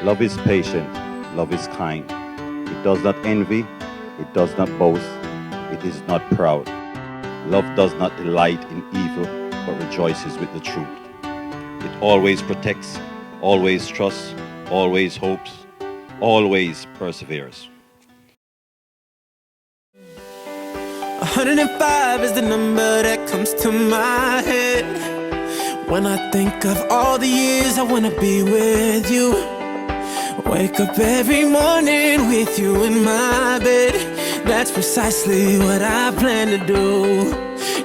Love is patient, love is kind. It does not envy, it does not boast, it is not proud. Love does not delight in evil, but rejoices with the truth. It always protects, always trusts, always hopes, always perseveres. 105 is the number that comes to my head when I think of all the years I wanna be with you. Wake up every morning with you in my bed. That's precisely what I plan to do.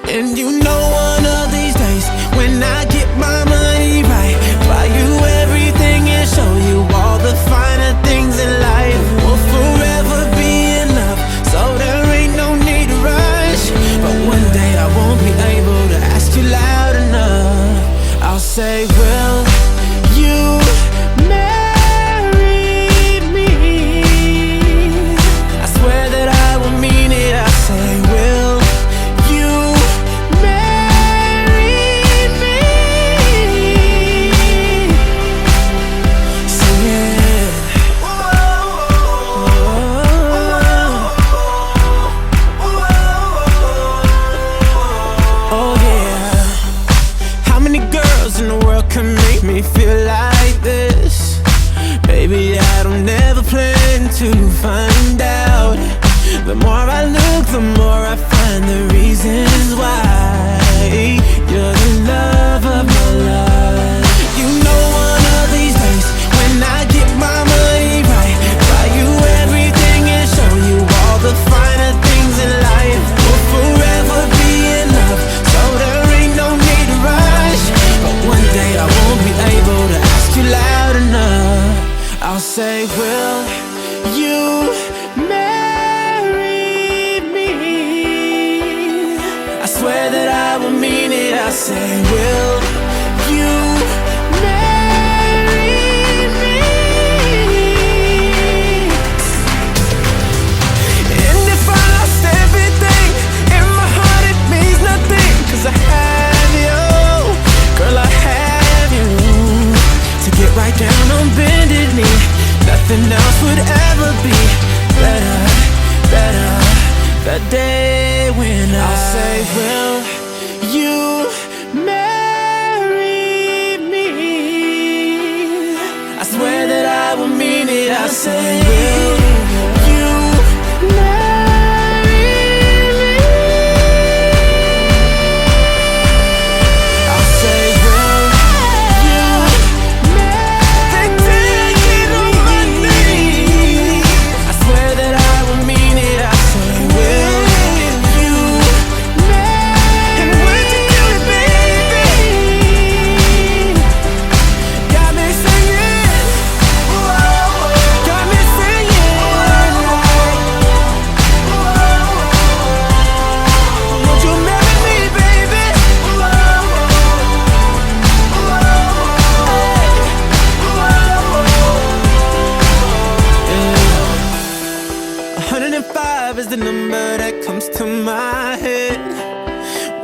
And you know one of these days, when I get my money right, buy you everything and show you all the finer things in life. Will forever be enough, so there ain't no need to rush. But one day I won't be able to ask you loud enough. I'll say, will you marry me? I swear that I will mean it. I say, will you marry me? Sing it. Oh yeah. How many girls in the world can make me feel like this? Baby, I don't ever plan to find out. The more I look, the more I find the reasons why you're the love of my life. You know one of these days, when I get my money right, buy you everything and show you all the finer things in life. Will forever be enough, so there ain't no need to rush. But one day I won't be able to ask you loud enough. I'll say, will you marry me? I swear that I will mean it. I say, will you marry me? And if I lost everything in my heart, it means nothing, 'cause I have you, girl, I have you. To get right down on bended knee, nothing else would ever be better, better. The day when I'll say, will you marry me? I swear that I will mean it. I say, will you marry me? I'll say, will you marry me? I swear that I will mean it. I say, will you marry? And would you do it, baby? Got me singing, got me singing. Would you marry me, baby? 105 is the number that comes to my head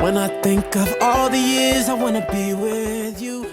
when I think of all the years I wanna be with you.